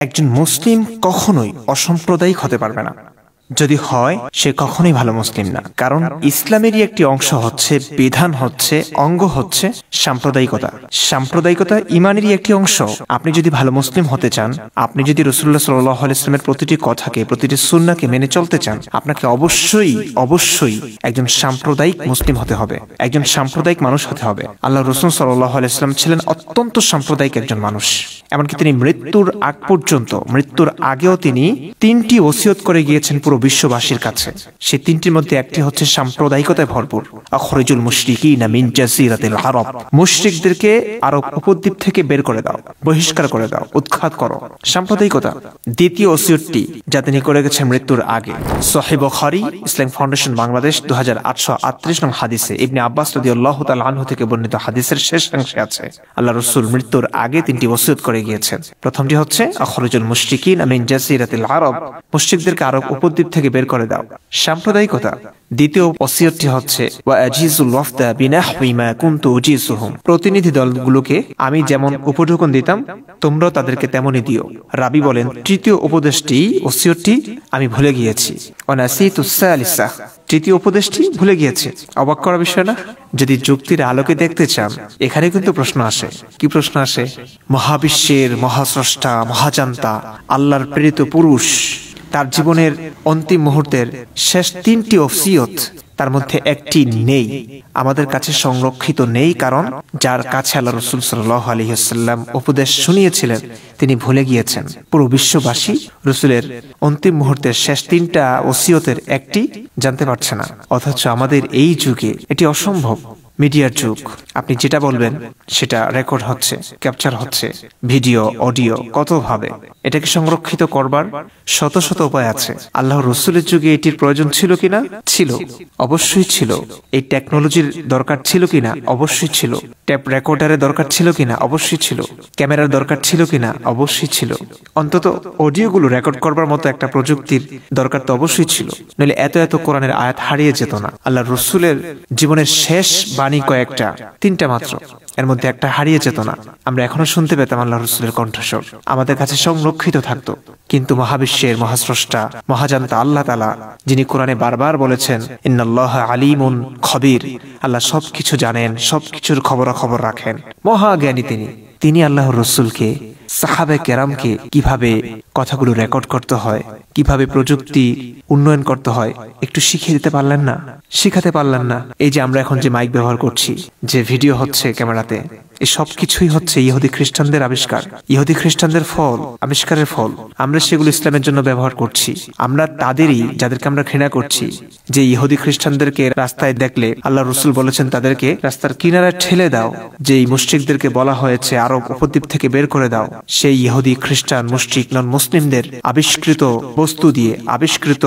একজন মুসলিম কখনোই অসাম্প্রদায়িক হতে পারবে না। যদি হয় সে কখনোই ভালো মুসলিম না। কারণ ইসলামেরই একটি অংশ হচ্ছে, বিধান হচ্ছে, অঙ্গ হচ্ছে সাম্প্রদায়িকতা। সাম্প্রদায়িকতা ইমানেরই একটি অংশ। আপনি যদি ভালো মুসলিম হতে চান, আপনি যদি রাসূলুল্লাহ সাল্লাল্লাহু আলাইহি ওয়াসাল্লামের প্রতিটি কথাকে, প্রতিটি সুন্নাহকে মেনে চলতে চান, আপনাকে অবশ্যই একজন সাম্প্রদায়িক মুসলিম হতে হবে, একজন সাম্প্রদায়িক মানুষ হতে হবে। আল্লাহ রাসূল সাল্লাল্লাহু আলাইহি ওয়াসাল্লাম ছিলেন অত্যন্ত সাম্প্রদায়িক একজন মানুষ। এমনকি তিনি মৃত্যুর আগ পর্যন্ত, মৃত্যুর আগেও তিনি 3টি ওসিয়ত করে গিয়েছেন পুরো বিশ্ববাসীর কাছে। সেই 3টির মধ্যে একটি হচ্ছে সাম্প্রদায়িকতায় ভরপুর। আখরিজুল মুশরিকিনা মিন জাসিরাতিল আরব, মুশরিকদেরকে আরব উপদ্বীপ থেকে বের করে দাও, বহিষ্কার করে দাও, উৎখাত করো। সাম্প্রদায়িকতা। দ্বিতীয় ওসিয়তটি যা তিনি করে গেছেন মৃত্যুর আগে, সহিহ বুখারী, ইসলাম ফাউন্ডেশন বাংলাদেশ 2838 নং হাদিসে ইবনে আব্বাস রাদিয়াল্লাহু তাআলা আনহু থেকে বর্ণিত হাদিসের শেষাংশে আছে আল্লাহ রাসূল মৃত্যুর আগে 3টি ওসিয়ত করে গিয়েছেন। প্রথমটি হচ্ছে আখরিজুল মুশরিকিনা মিন জাসিরাতিল আরব, মুশরিকদেরকে আরব উপদ্বীপ থেকে বের করে দাও। সাম্প্রদায়িকতা। দ্বিতীয় ওসিয়তটি হচ্ছে ওয়া আজিজুল ওয়াফদা বিনাহওয়ি মা কুনতু উজিসুহুম, প্রতিনিধি দলগুলোকে আমি যেমন উপঢৌকন দিতাম তোমরাও তাদেরকে তেমনই দিও। রাবি বলেন তৃতীয় উপদেশটি, ওসিয়তটি আমি ভুলে গিয়েছি। ওয়া নাসিতুস সালিসা, তৃতীয় উপদেশটি ভুলে গিয়েছি। অবাক করা বিষয় না? যদি যুক্তির আলোকে দেখতে চান, এখানে কিন্তু প্রশ্ন আসে। কি প্রশ্ন আসে? মহাবিশ্বের মহাস্রষ্টা, মহাজান্তা, আল্লাহর প্রেরিত পুরুষ, তার জীবনের অন্তিম মুহূর্তের শেষ 3টি ওসিয়ত, তার মধ্যে একটি নেই, আমাদের কাছে সংরক্ষিত নেই। কারণ যার কাছে আল্লাহ রাসূল সাল্লাল্লাহু আলাইহি ওয়াসাল্লাম উপদেশ শুনিয়েছিলেন তিনি ভুলে গিয়েছেন। পুরো বিশ্ববাসী রাসূলের অন্তিম মুহূর্তের শেষ 3টা ওসিয়তের একটি জানতে পারছে না। অথচ আমাদের এই যুগে এটি অসম্ভব। মিডিয়ার যুগ, আপনি যেটা বলবেন সেটা রেকর্ড হচ্ছে, ক্যাপচার হচ্ছে, ভিডিও, অডিও, কতভাবে। এটাকে সংরক্ষিত করবার শত শত উপায় আছে। আল্লাহর রাসূলের যুগে এটির প্রয়োজন ছিল কিনা? ছিল, অবশ্যই ছিল। এই টেকনোলজির দরকার ছিল কিনা? অবশ্যই ছিল। টেপ রেকর্ডারের দরকার ছিল কিনা? অবশ্যই ছিল। ক্যামেরার দরকার ছিল কিনা? অবশ্যই ছিল। অন্তত অডিওগুলো রেকর্ড করবার মতো একটা প্রযুক্তির দরকার তো অবশ্যই ছিল। নইলে এত কোরআনের আয়াত হারিয়ে যেত না। আল্লাহর রাসূলের জীবনের শেষ বাণী কয়েকটা, 3টা মাত্র, এর মধ্যে একটা হারিয়ে যেত না। আমরা এখনো শুনতে পেতাম আল্লাহর রাসূলের কণ্ঠস্বর, আমাদের কাছে সংরক্ষিত থাকতো। কিন্তু মহাবিশ্বের মহাস্রষ্টা, মহাজান্তা আল্লাহ তাআলা, যিনি কোরআনে বারবার বলেছেন ইন্নাল্লাহা আলিমুন খবীর, আল্লাহ সবকিছু জানেন, সবকিছুর খবরাখবর রাখেন, মহাজ্ঞানী তিনি আল্লাহর রাসূলকে, সাহাবায়ে কেরামকে কিভাবে কথাগুলো রেকর্ড করতে হয়, কিভাবে প্রযুক্তি উন্নয়ন করতে হয় একটু শিখিয়ে দিতে পারলেন না? শিখাতে পারলেন না? এই যে আমরা এখন যে মাইক ব্যবহার করছি, যে ভিডিও হচ্ছে ক্যামেরাতে, এই সব কিছুই হচ্ছে ইহুদি খ্রিস্টানদের আবিষ্কার, ইহুদি খ্রিস্টানদের ফল, আবিষ্কারের ফল। আমরা সেগুলো ইসলামের জন্য ব্যবহার করছি। আমরা তাদেরই, যাদেরকে আমরা ঘৃণা করছি, যে ইহুদি খ্রিস্টানদেরকে রাস্তায় দেখলে আল্লাহ রাসূল বলেছেন তাদেরকে রাস্তার কিনারায় ঠেলে দাও। যে মুশরিকদেরকে বলা হয়েছে আরব উপদ্বীপ থেকে বের করে দাও, সেই ইহুদি, খ্রিস্টান, মুশরিক, নন মুসলিমদের আবিষ্কৃত বস্তু দিয়ে, আবিষ্কৃত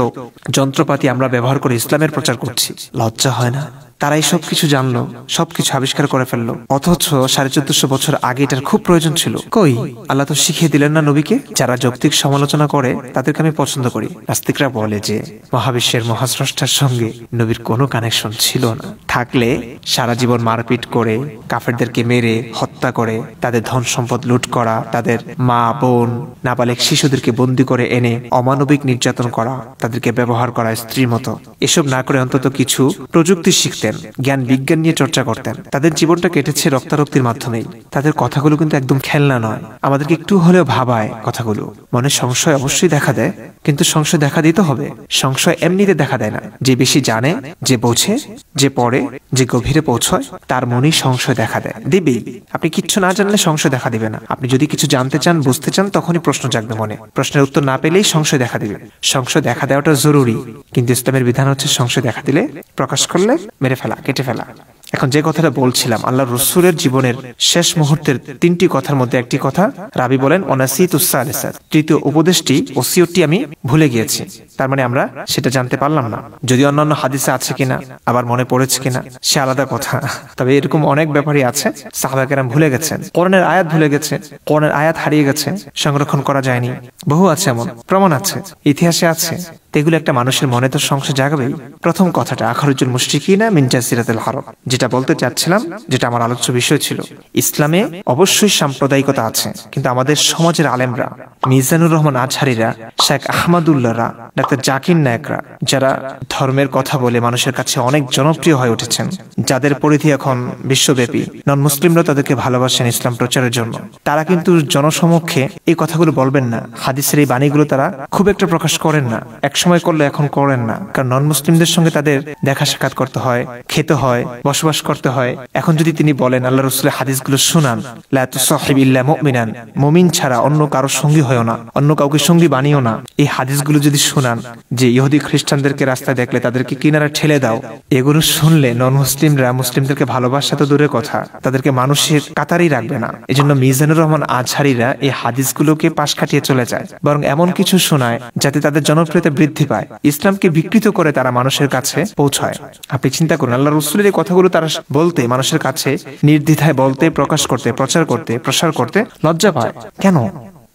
যন্ত্রপাতি আমরা ব্যবহার করে ইসলামের প্রচার করছি। লজ্জা হয় না? তারাই সবকিছু জানলো, সবকিছু আবিষ্কার করে ফেললো, অথচ 1450 বছর আগে এটার খুব প্রয়োজন ছিল। কই? আল্লাহ তো শিখিয়ে দিলেন না নবীকে। যারা যৌক্তিক সমালোচনা করে তাদেরকে আমি পছন্দ করি। নাস্তিকরা বলে যে মহাবিশ্বের মহাস্রষ্টার সঙ্গে নবীর কোনো কানেকশন ছিল না। থাকলে সারা জীবন মারপিট করে, কাফেরদেরকে মেরে হত্যা করে, তাদের ধন সম্পদ লুট করা, তাদের মা বোন নাবালেগ শিশুদেরকে বন্দী করে এনে অমানবিক নির্যাতন করা, তাদেরকে ব্যবহার করা স্ত্রীর মতো, এসব না করে অন্তত কিছু প্রযুক্তি শিখতেন, জ্ঞান বিজ্ঞান নিয়ে চর্চা করতেন। তাদের জীবনটা কেটেছে রক্তারক্তির মাধ্যমেই। তাদের কথাগুলো কিন্তু একদম খেলনা নয়। আমাদেরকে একটু হলেও ভাবায় কথাগুলো। মনে সংশয় অবশ্যই দেখা দেয়, কিন্তু সংশয় দেখা দিতে হবে। সংশয় এমনিতে দেখা দেয় না। যে বেশি জানে, যে বোঝে, যে পড়ে, যে গভীরে পৌঁছয়, তার মনেই সংশয় দেখা দেয়, দিবেই। আপনি কিচ্ছু না জানলে সংশয় দেখা দিবে না। আপনি যদি কিছু জানতে চান, বুঝতে চান, তখনই প্রশ্ন জাগবে মনে। প্রশ্নের উত্তর না পেলেই সংশয় দেখা দিবে। সংশয় দেখা দেওয়াটা জরুরি, কিন্তু ইসলামের বিধান হচ্ছে সংশয় দেখা দিলে, প্রকাশ করলে মেরে ফেলা, কেটে ফেলা। এখন যে কথাটা বলছিলাম, আল্লাহর রাসূলের জীবনের শেষ মুহূর্তের 3টি কথার মধ্যে একটি কথা, রাবি বলেন ওয়ানাসিতুস সালিসা, তৃতীয় উপদেশটি, ওসিয়তটি আমি ভুলে গিয়েছি। তার মানে আমরা সেটা জানতে পারলাম না। যদি অন্যান্য হাদিসে আছে কিনা, আবার মনে পড়েছে কিনা, সে আলাদা কথা। তবে এরকম অনেক ব্যাপারই আছে সাহাবায়ে কেরাম ভুলে গেছেন। কোরআনের আয়াত ভুলে গেছে, কোরআনের আয়াত হারিয়ে গেছে, সংরক্ষণ করা যায়নি। বহু আছে, এমন প্রমাণ আছে, ইতিহাসে আছে। এগুলো একটা মানুষের মনে তো সংশয় জাগাবেই। প্রথম কথাটা আখরিজুল মুশরিকিনা মিন জাসিরাতিল আরব, যেটা যেটা বলতে চাচ্ছিলাম, যেটা আমার আলোচ্য বিষয় ছিল, ইসলামে অবশ্যই সাম্প্রদায়িকতা আছে, কিন্তু আমাদের সমাজের আলেমরা, মিজানুর রহমান আজহারিরা, শেখ আহমদুল্লাহরা, ডাক্তার জাকির নায়েকরা, যারা ধর্মের কথা বলে মানুষের কাছে অনেক জনপ্রিয় হয়ে উঠেছেন, যাদের পরিধি এখন বিশ্বব্যাপী, নন মুসলিমরা তাদেরকে ভালোবাসেন ইসলাম প্রচারের জন্য, তারা কিন্তু জনসমক্ষে এই কথাগুলো বলবেন না। হাদিসের এই বাণীগুলো তারা খুব একটা প্রকাশ করেন না, একসময় করলে এখন করেন না, কারণ নন মুসলিমদের সঙ্গে তাদের দেখা সাক্ষাৎ করতে হয়, খেতে হয়, বসবাস করতে হয়। এখন যদি তিনি বলেন আল্লাহ রাসূলের হাদিসগুলো শুনান, লা তুসাহিব ইল্লা মুমিনান, মুমিন ছাড়া অন্য কারো সঙ্গী হয় না, অন্য কাউকে সঙ্গী বানিও না, এই হাদিসগুলো যদি শুনান যে ইহুদি খ্রিস্টানদেরকে রাস্তায় দেখলে তাদেরকে কিনারা ঠেলে দাও, এগুলো শুনলে নন মুসলিমরা মুসলিমদেরকে ভালোবাসা তো দূরের কথা, তাদেরকে মানুষের কাতারেই রাখবে না। এজন্য মিজানুর রহমান আজহারিরা এই হাদিসগুলোকে পাশ কাটিয়ে চলে যায়, বরং এমন কিছু শোনায় যাতে তাদের জনপ্রিয়তা বৃদ্ধি পায়, ইসলামকে বিকৃত করে তারা মানুষের কাছে পৌঁছায়। আপনি চিন্তা করুন, আল্লাহ রাসূলের এই কথাগুলো তারা বলতে, মানুষের কাছে নির্দ্বিধায় বলতে, প্রকাশ করতে, প্রচার করতে, প্রসার করতে লজ্জা পায় কেন?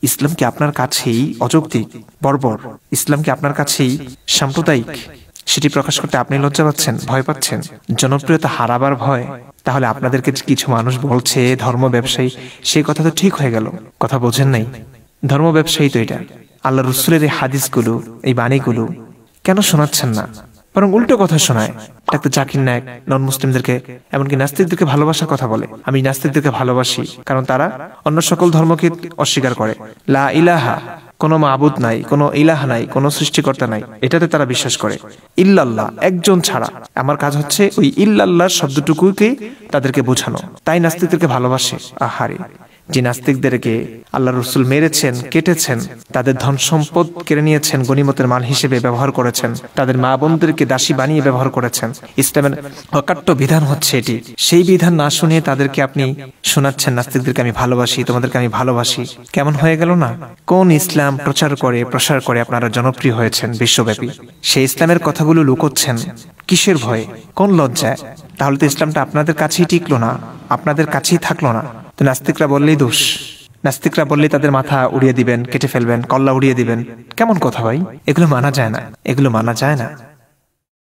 ইসলাম কি আপনার কাছেই অযৌক্তিক, বর্বর? ইসলাম কি আপনার কাছেই সাম্প্রদায়িক? সেটি প্রকাশ করতে আপনি লজ্জা পাচ্ছেন, ভয় পাচ্ছেন, জনপ্রিয়তা হারাবার ভয়? তাহলে আপনাদেরকে কিছু মানুষ বলছে ধর্ম ব্যবসায়ী, সেই কথা তো ঠিক হয়ে গেল, কথা বোঝেন নাই। ধর্ম ব্যবসায়ী তো এটা। আল্লাহ রাসূলের এই হাদিসগুলো, এই বাণীগুলো কেন শোনাচ্ছেন না, বরং উল্টো কথা শোনায়? ডাক্তার জাকির নায়েক নন মুসলিমদেরকে, এমনকি নাস্তিকদেরকে ভালোবাসার কথা বলে। আমি নাস্তিকদেরকে ভালোবাসি কারণ তারা অন্য সকল ধর্মকে অস্বীকার করে। লা ইলাহা, কোনো মাবুদ নাই, কোনো ইলাহ নাই, কোনো সৃষ্টিকর্তা নাই, এটাতে তারা বিশ্বাস করে। ইল্লাল্লাহ, একজন ছাড়া। আমার কাজ হচ্ছে ওই ইল্লাল্লাহর শব্দটুকুকে তাদেরকে বোঝানো, তাই নাস্তিকদেরকে ভালোবাসে। আহারে, যে নাস্তিকদেরকে আল্লাহ রাসূল মেরেছেন, কেটেছেন, তাদের ধন সম্পদ কেড়ে নিয়েছেন, গনিমতের মাল হিসেবে ব্যবহার করেছেন, তাদের মা বোনদেরকে দাসী বানিয়ে ব্যবহার করেছেন, ইসলামের অকাট্য বিধান হচ্ছে এটি। সেই বিধান না শুনিয়ে তাদেরকে আপনি শোনাচ্ছেন নাস্তিকদেরকে আমি ভালোবাসি, তোমাদেরকে আমি ভালোবাসি। কেমন হয়ে গেল না? কোন ইসলাম প্রচার করে, প্রসার করে আপনারা জনপ্রিয় হয়েছেন বিশ্বব্যাপী? সেই ইসলামের কথাগুলো লুকোচ্ছেন কিসের ভয়ে, কোন লজ্জায়? তাহলে তো ইসলামটা আপনাদের কাছেই টিকলো না, আপনাদের কাছেই থাকলো না। তো নাস্তিকরা বললেই দোষ, নাস্তিকরা বললেই তাদের মাথা উড়িয়ে দিবেন, কেটে ফেলবেন, কল্লা উড়িয়ে দিবেন। কেমন কথা ভাই? এগুলো মানা যায় না, এগুলো মানা যায় না।